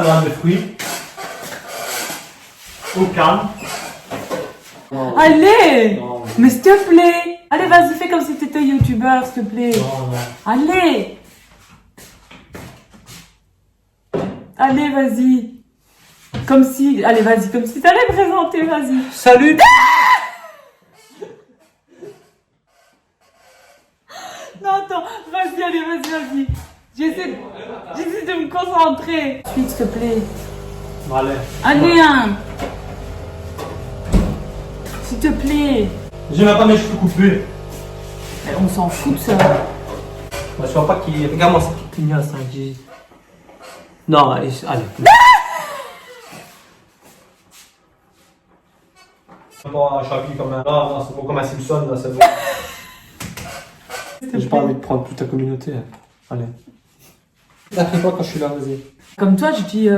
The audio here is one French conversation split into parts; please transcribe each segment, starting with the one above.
Salade de fruits. Au calme. Non. Allez! Non, Mais s'il te plaît! Allez, vas-y, fais comme si t'étais youtubeur, s'il te plaît. non. Allez! Allez, vas-y. Comme si... Allez, vas-y, comme si t'allais présenter, vas-y. Salut! Non, attends, vas-y, allez, vas-y. J'essaie de me concentrer. Suite, s'il te plaît. Allez. Allez, hein. S'il te plaît. J'ai même pas mes cheveux coupés. Mais on s'en fout de ça. Moi, je vois pas qu'il. Regarde-moi ça qui clignote, ça dit. Non, allez. Bon, je suis habillé comme un. Non, c'est pas comme un Simpson, là, c'est bon. J'ai pas envie de prendre toute ta communauté. Allez. T'as fait quoi quand je suis là, vas-y? Comme toi, je dis...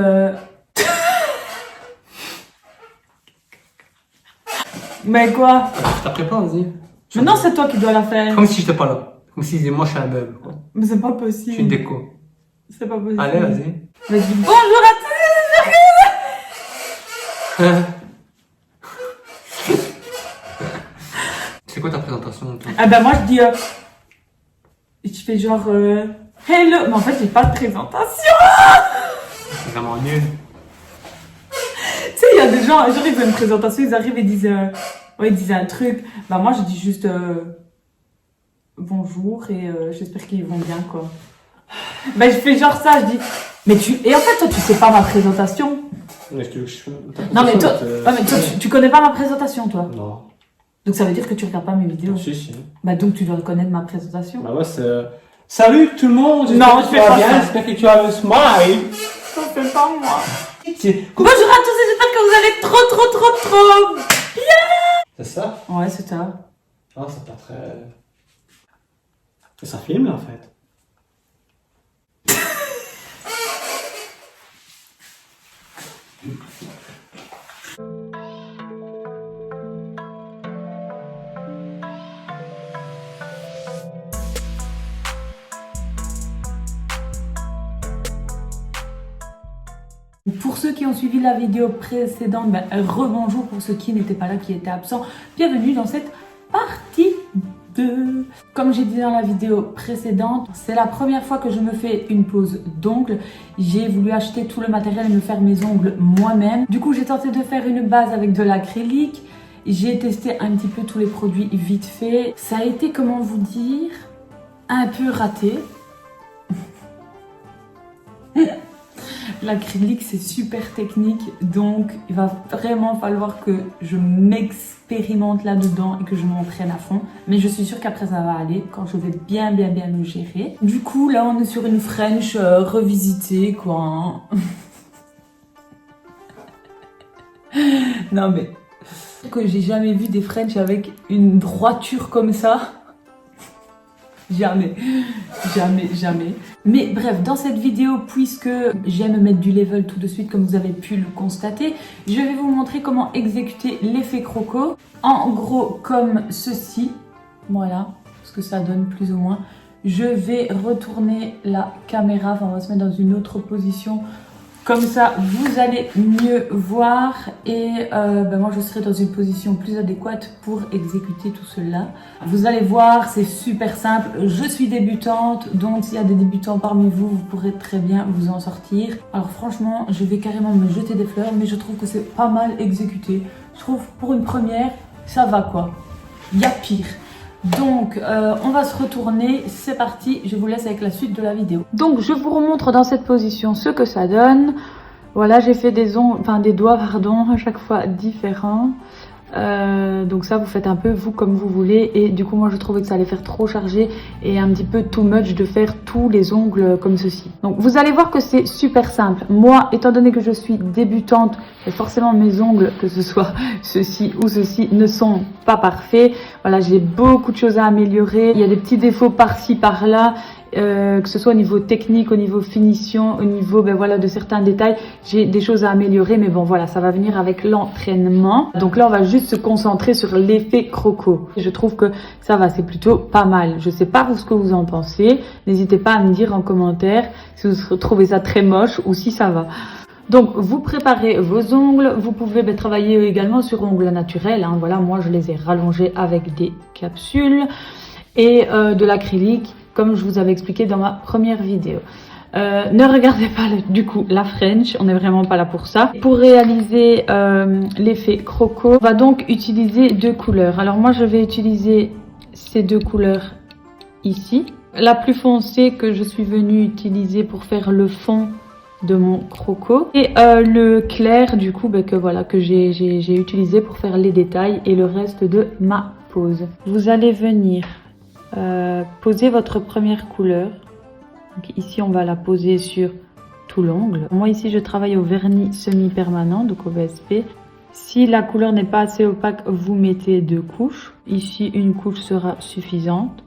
Mais quoi? Je t'apprends pas, vas-y. Mais non, c'est toi qui dois la faire. Comme si j'étais pas là. Comme si moi je suis un meuble, quoi. Mais c'est pas Je suis une possible. déco. C'est pas possible. Allez, vas-y. Vas-y, bonjour à C'est quoi ta présentation, toi? tous. Ah ben moi, je dis... Je fais genre... Hello. Mais en fait, j'ai pas de présentation. C'est vraiment nul. Tu sais, il y a des gens, genre ils font une présentation, ils arrivent et disent, ouais, ils disent un truc. Bah moi je dis juste bonjour et j'espère qu'ils vont bien quoi. Bah je fais genre ça, je dis, mais tu, et en fait toi tu sais pas ma présentation. Mais je Non mais toi, ouais, mais toi tu connais pas ma présentation toi. Non. Donc ça veut dire que tu regardes pas mes vidéos. Si. Bah donc tu dois connaître ma présentation. Bah ouais, c'est. Salut tout le monde! Non, je fais pas ça. J'espère que tu as le smile! Ça fait pas moi. C'est Bonjour à tous et j'espère que vous allez trop bien. ça? Ouais c'est ça. Ah, c'est pas très. Ça filme là en fait. Pour ceux qui ont suivi la vidéo précédente, ben, rebonjour pour ceux qui n'étaient pas là, qui étaient absents. Bienvenue dans cette partie 2. Comme j'ai dit dans la vidéo précédente, c'est la première fois que je me fais une pose d'ongles. J'ai voulu acheter tout le matériel et me faire mes ongles moi-même. Du coup, j'ai tenté de faire une base avec de l'acrylique. J'ai testé un petit peu tous les produits vite fait. Ça a été, comment vous dire, un peu raté. L'acrylique c'est super technique, donc il va vraiment falloir que je m'expérimente là-dedans et que je m'entraîne à fond. Mais je suis sûre qu'après ça va aller quand je vais bien me gérer. Du coup là on est sur une French revisitée quoi. Non mais que j'ai jamais vu des French avec une droiture comme ça. Jamais. Mais bref, dans cette vidéo, puisque j'aime mettre du level tout de suite, comme vous avez pu le constater, je vais vous montrer comment exécuter l'effet croco. En gros, comme ceci. Voilà, ce que ça donne plus ou moins. Je vais retourner la caméra, enfin on va se mettre dans une autre position. Comme ça, vous allez mieux voir et moi je serai dans une position plus adéquate pour exécuter tout cela. Vous allez voir, c'est super simple. Je suis débutante, donc s'il y a des débutants parmi vous, vous pourrez très bien vous en sortir. Alors franchement, je vais carrément me jeter des fleurs, mais je trouve que c'est pas mal exécuté. Je trouve pour une première, ça va quoi. Il y a pire. Donc, on va se retourner, c'est parti, je vous laisse avec la suite de la vidéo. Donc, je vous remontre dans cette position ce que ça donne. Voilà, j'ai fait des doigts, à chaque fois différents. Donc ça, vous faites un peu vous comme vous voulez. Et du coup, moi, je trouvais que ça allait faire trop chargé et un petit peu too much de faire tous les ongles comme ceci. Donc, vous allez voir que c'est super simple. Moi, étant donné que je suis débutante, forcément mes ongles, que ce soit ceci ou ceci, ne sont pas parfaits. Voilà, j'ai beaucoup de choses à améliorer. Il y a des petits défauts par-ci, par-là. Que ce soit au niveau technique, au niveau finition, au niveau de certains détails, j'ai des choses à améliorer, mais bon voilà, ça va venir avec l'entraînement. Donc là on va juste se concentrer sur l'effet croco. Je trouve que ça va, c'est plutôt pas mal. Je sais pas vous ce que vous en pensez, n'hésitez pas à me dire en commentaire si vous trouvez ça très moche ou si ça va. Donc, vous préparez vos ongles. Vous pouvez travailler également sur ongles naturels. Hein. Voilà, moi, je les ai rallongés avec des capsules et de l'acrylique, comme je vous avais expliqué dans ma première vidéo. Ne regardez pas du coup la French, on n'est vraiment pas là pour ça. Pour réaliser l'effet croco, on va donc utiliser deux couleurs. Alors moi, je vais utiliser ces deux couleurs ici. La plus foncée que je suis venue utiliser pour faire le fond de mon croco et le clair du coup que j'ai utilisé pour faire les détails et le reste de ma pose. Vous allez venir poser votre première couleur. Donc ici on va la poser sur tout l'ongle. Moi ici je travaille au vernis semi-permanent, donc au VSP. Si la couleur n'est pas assez opaque, vous mettez 2 couches. Ici une couche sera suffisante.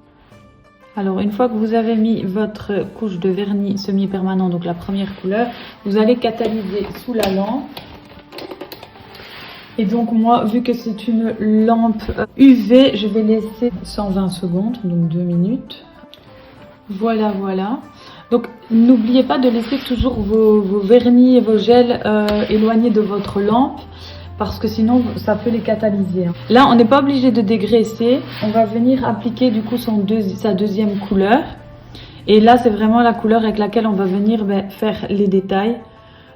Alors une fois que vous avez mis votre couche de vernis semi-permanent, donc la première couleur, vous allez catalyser sous la lampe. Et donc moi, vu que c'est une lampe UV, je vais laisser 120 secondes, donc 2 minutes. Voilà, voilà. Donc n'oubliez pas de laisser toujours vos vernis et vos gels éloignés de votre lampe, parce que sinon ça peut les catalyser. Là, on n'est pas obligé de dégraisser. On va venir appliquer du coup sa deuxième couleur. Et là, c'est vraiment la couleur avec laquelle on va venir faire les détails.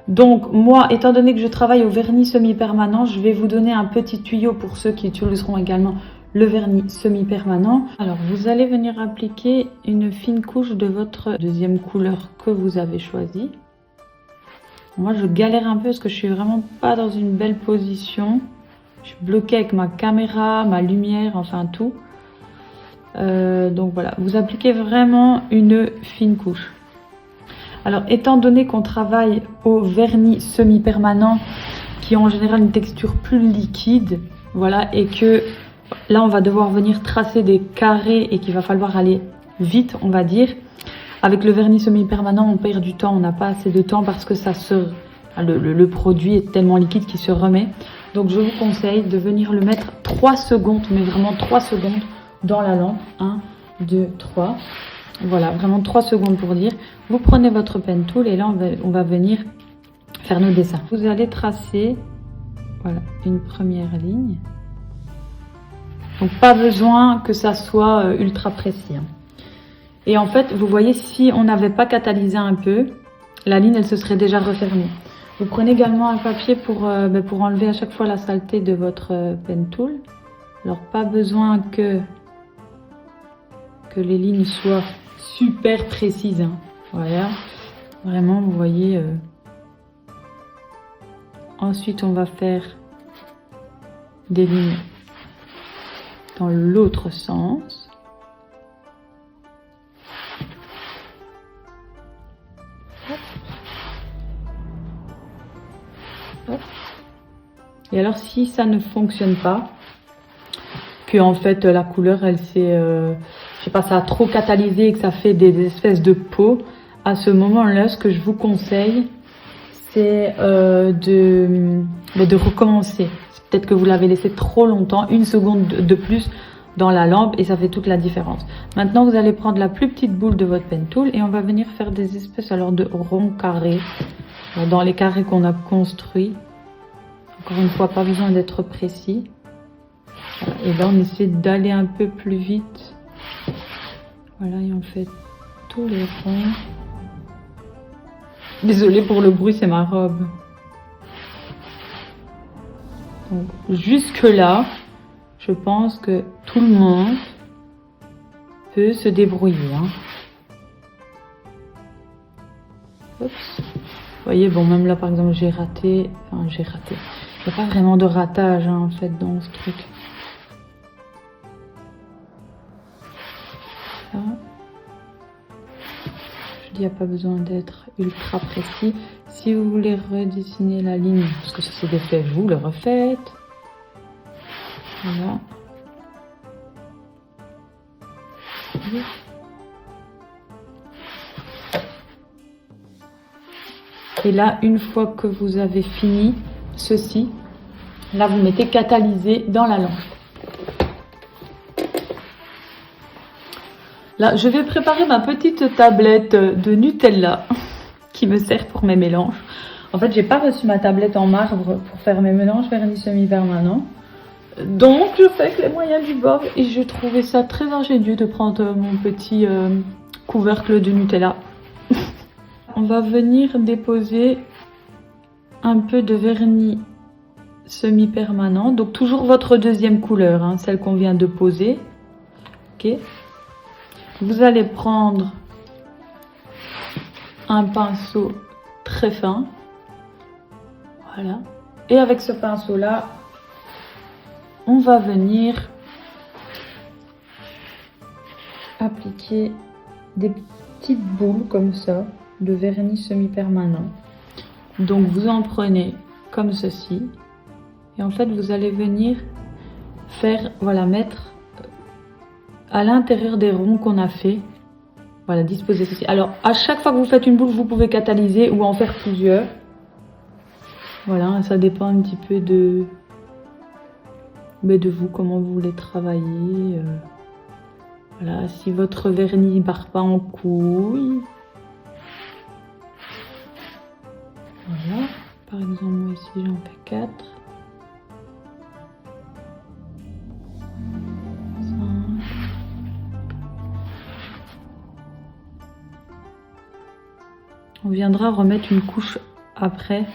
Donc moi, étant donné que je travaille au vernis semi-permanent, je vais vous donner un petit tuyau pour ceux qui utiliseront également le vernis semi-permanent. Alors vous allez venir appliquer une fine couche de votre deuxième couleur que vous avez choisie. Moi je galère un peu parce que je suis vraiment pas dans une belle position. Je suis bloquée avec ma caméra, ma lumière, enfin tout. Donc voilà, vous appliquez vraiment une fine couche. Alors étant donné qu'on travaille au vernis semi-permanent qui ont en général une texture plus liquide, voilà, et que là on va devoir venir tracer des carrés et qu'il va falloir aller vite, on va dire. Avec le vernis semi-permanent, on perd du temps, on n'a pas assez de temps parce que le produit est tellement liquide qu'il se remet. Donc je vous conseille de venir le mettre 3 secondes, mais vraiment 3 secondes dans la lampe. 1, 2, 3. Voilà, vraiment 3 secondes pour dire. Vous prenez votre pen tool et là on va venir faire nos dessins. Vous allez tracer, voilà, une première ligne. Donc pas besoin que ça soit ultra précis. Hein. Et en fait, vous voyez, si on n'avait pas catalysé un peu, la ligne, elle se serait déjà refermée. Vous prenez également un papier pour enlever à chaque fois la saleté de votre pen tool. Alors, pas besoin que les lignes soient super précises. Hein. Voilà. Vraiment, vous voyez. Ensuite, on va faire des lignes dans l'autre sens. Et alors si ça ne fonctionne pas, que en fait la couleur elle s'est, je sais pas, ça a trop catalysé et que ça fait des espèces de peaux, à ce moment-là, ce que je vous conseille, c'est de recommencer. Peut-être que vous l'avez laissé trop longtemps, 1 seconde de plus dans la lampe et ça fait toute la différence. Maintenant, vous allez prendre la plus petite boule de votre pen tool et on va venir faire des espèces alors de ronds carrés dans les carrés qu'on a construits. Encore une fois, pas besoin d'être précis. Et là, on essaie d'aller un peu plus vite. Voilà, et on fait tous les ronds. Désolée pour le bruit, c'est ma robe. Donc, jusque là, je pense que tout le monde peut se débrouiller. Hein. Oups. Vous voyez, bon, même là, par exemple, j'ai raté. Enfin, j'ai raté. Il n'y a pas vraiment de ratage, hein, en fait, dans ce truc. Ça. Je dis, il n'y a pas besoin d'être ultra précis. Si vous voulez redessiner la ligne, parce que ça s'est défait, vous le refaites. Voilà. Et là, une fois que vous avez fini ceci, là vous mettez catalysé dans la lampe. Là, je vais préparer ma petite tablette de Nutella qui me sert pour mes mélanges. En fait, j'ai pas reçu ma tablette en marbre pour faire mes mélanges vernis semi-permanents. Donc, je fais avec les moyens du bord. Et je trouvais ça très ingénieux de prendre mon petit couvercle de Nutella. On va venir déposer un peu de vernis semi-permanent. Donc, toujours votre deuxième couleur, hein, celle qu'on vient de poser. Ok. Vous allez prendre un pinceau très fin. Voilà. Et avec ce pinceau-là, on va venir appliquer des petites boules comme ça de vernis semi-permanent. Donc vous en prenez comme ceci. Et en fait, vous allez venir faire, voilà, mettre à l'intérieur des ronds qu'on a fait. Voilà, disposer ceci. Alors, à chaque fois que vous faites une boule, vous pouvez catalyser ou en faire plusieurs. Voilà, ça dépend un petit peu de vous, comment vous voulez travailler. Voilà, si votre vernis ne part pas en couille. Voilà, par exemple, moi ici j'en fais 4. 5. On viendra remettre une couche après.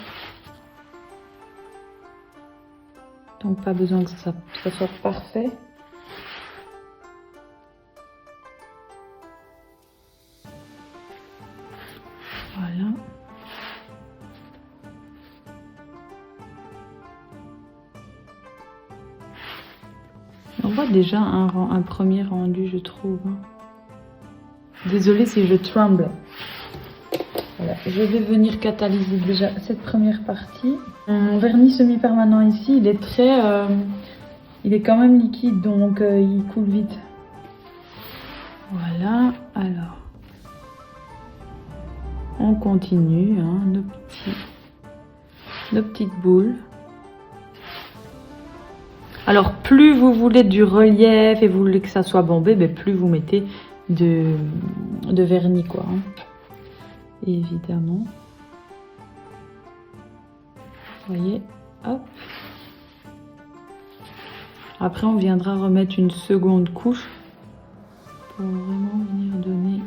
Donc pas besoin que ça soit parfait. Voilà. On voit déjà un premier rendu, je trouve. Désolée si je tremble. Voilà, je vais venir catalyser déjà cette première partie. Mon vernis semi-permanent ici, il est très... il est quand même liquide, donc il coule vite. Voilà, alors... On continue, hein, nos petites boules. Alors, plus vous voulez du relief et vous voulez que ça soit bombé, ben, plus vous mettez de vernis, quoi. Hein. Évidemment. Vous voyez, hop. Après, on viendra remettre une seconde couche pour vraiment venir donner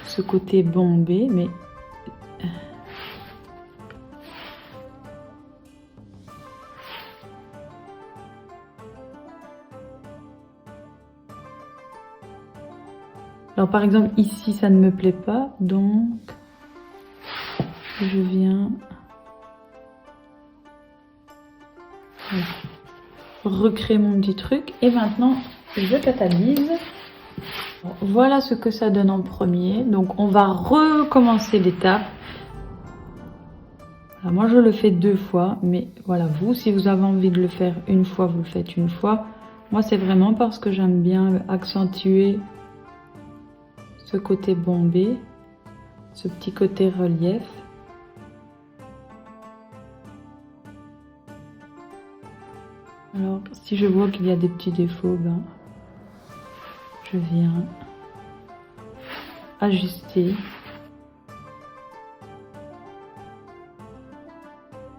ce côté bombé, mais alors par exemple ici ça ne me plaît pas, donc je viens recréer mon petit truc et maintenant je catalyse. Voilà ce que ça donne en premier. Donc on va recommencer l'étape. Voilà, moi je le fais 2 fois, mais voilà, vous, si vous avez envie de le faire une fois, vous le faites une fois. Moi c'est vraiment parce que j'aime bien accentuer ce côté bombé, ce petit côté relief. Alors si je vois qu'il y a des petits défauts, ben, je viens ajuster.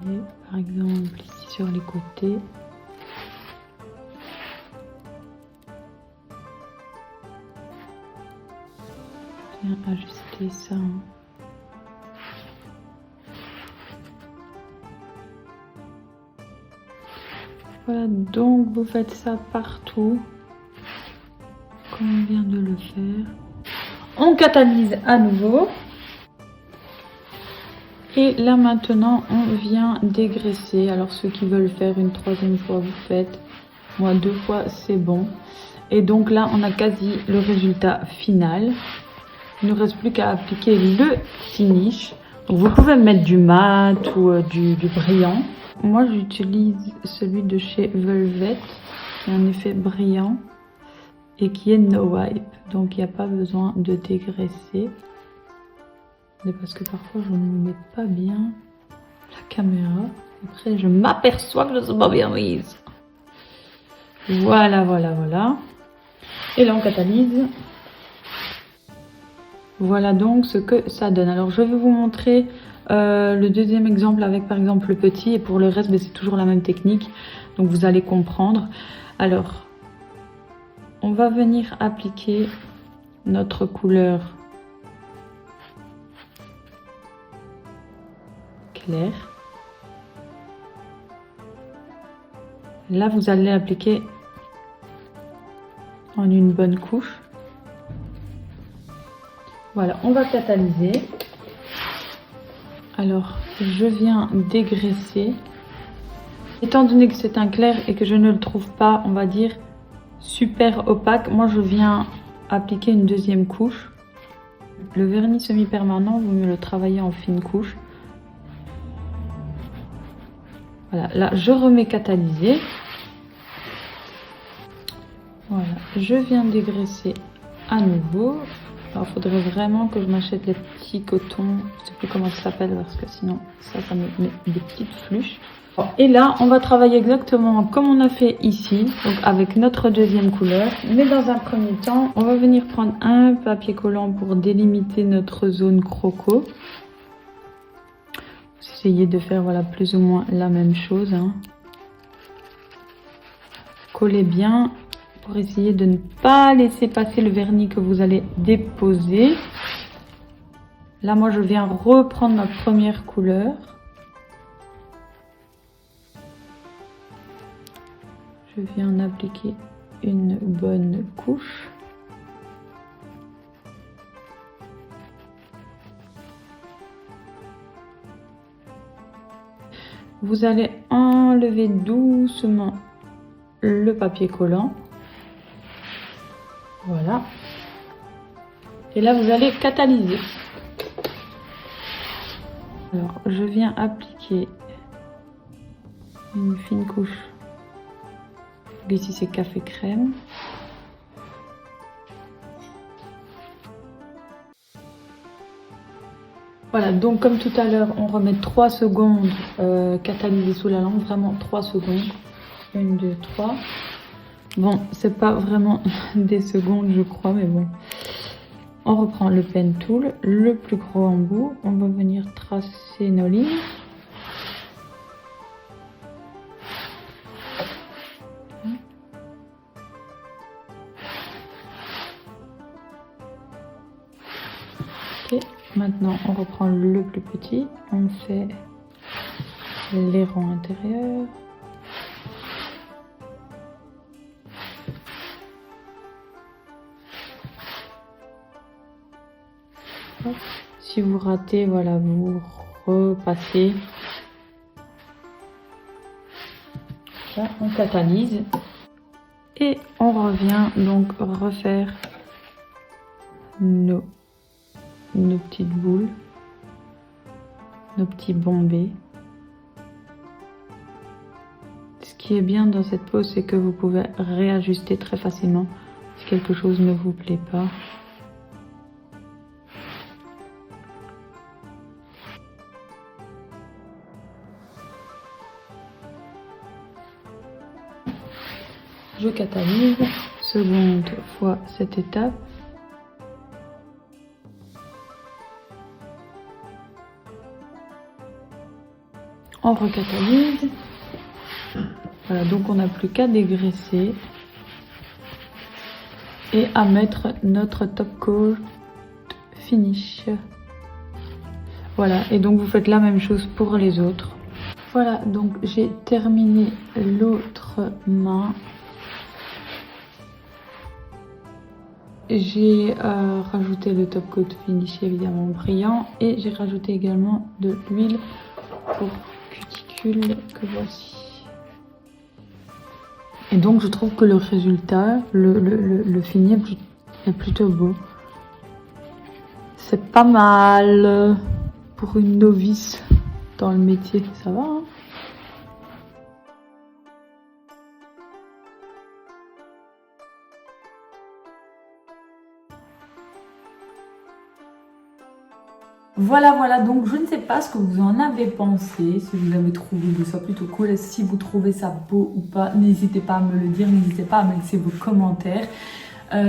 Et par exemple ici sur les côtés. Je viens ajuster ça. Voilà, donc vous faites ça partout. Comme on vient de le faire. On catalyse à nouveau. Et là maintenant, on vient dégraisser. Alors ceux qui veulent faire une 3e fois, vous faites. Moi 2 fois, c'est bon. Et donc là, on a quasi le résultat final. Il ne nous reste plus qu'à appliquer le finish. Donc, vous pouvez mettre du mat ou du brillant. Moi, j'utilise celui de chez Velvet, qui a un effet brillant et qui est no wipe. Donc, il n'y a pas besoin de dégraisser. C'est parce que parfois, je ne me mets pas bien la caméra. Après, je m'aperçois que je ne suis pas bien mise. Voilà, voilà, voilà. Et là, on catalyse. Voilà donc ce que ça donne. Alors, je vais vous montrer le deuxième exemple avec par exemple le petit, et pour le reste, c'est toujours la même technique. Donc vous allez comprendre. Alors, on va venir appliquer notre couleur claire. Là, vous allez appliquer en une bonne couche. Voilà, on va catalyser. Alors, je viens dégraisser. Étant donné que c'est un clair et que je ne le trouve pas, on va dire, super opaque, moi je viens appliquer une deuxième couche. Le vernis semi-permanent, vaut mieux le travailler en fine couche. Voilà, là je remets catalysé. Voilà, je viens dégraisser à nouveau. Alors il faudrait vraiment que je m'achète les petits cotons, je sais plus comment ça s'appelle parce que sinon ça me met des petites fluches. Bon, et là on va travailler exactement comme on a fait ici, donc avec notre deuxième couleur. Mais dans un premier temps, on va venir prendre un papier collant pour délimiter notre zone croco. Essayez de faire voilà plus ou moins la même chose. Hein. Collez bien pour essayer de ne pas laisser passer le vernis que vous allez déposer. Là, moi, je viens reprendre ma première couleur. Je viens en appliquer une bonne couche. Vous allez enlever doucement le papier collant. Voilà. Et là, vous allez catalyser. Alors, je viens appliquer une fine couche. Ici, c'est café crème. Voilà, donc comme tout à l'heure, on remet 3 secondes catalysé sous la lampe, vraiment 3 secondes. 1, 2, 3. Bon, c'est pas vraiment des secondes, je crois, mais bon. On reprend le pen tool, le plus gros embout. On va venir tracer nos lignes. Ok, maintenant on reprend le plus petit. On fait les rangs intérieurs. Si vous ratez, voilà, vous repassez. Là, on catalyse et on revient donc refaire nos petites boules, nos petits bombés. Ce qui est bien dans cette pose, c'est que vous pouvez réajuster très facilement si quelque chose ne vous plaît pas. Je catalyse, seconde fois cette étape. On recatalyse. Voilà, donc on n'a plus qu'à dégraisser et à mettre notre top coat finish. Voilà, et donc vous faites la même chose pour les autres. Voilà, donc j'ai terminé l'autre main. J'ai rajouté le top coat finish évidemment brillant et j'ai rajouté également de l'huile pour cuticule que voici. Et donc je trouve que le résultat, le fini est plutôt beau. C'est pas mal pour une novice dans le métier, ça va hein? Voilà, donc je ne sais pas ce que vous en avez pensé, si vous avez trouvé ça plutôt cool, si vous trouvez ça beau ou pas, n'hésitez pas à me le dire, n'hésitez pas à me laisser vos commentaires.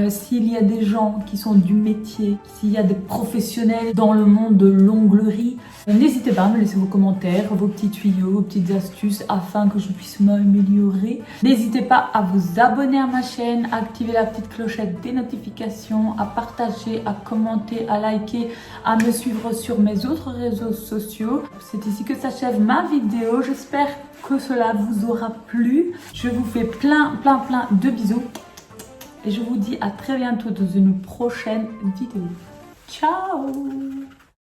S'il y a des gens qui sont du métier, s'il y a des professionnels dans le monde de l'onglerie, N'hésitez pas à me laisser vos commentaires, vos petits tuyaux, vos petites astuces afin que je puisse m'améliorer. N'hésitez pas à vous abonner à ma chaîne, à activer la petite clochette des notifications, à partager, à commenter, à liker, à me suivre sur mes autres réseaux sociaux. C'est ici que s'achève ma vidéo. J'espère que cela vous aura plu. Je vous fais plein de bisous. Et je vous dis à très bientôt dans une prochaine vidéo. Ciao!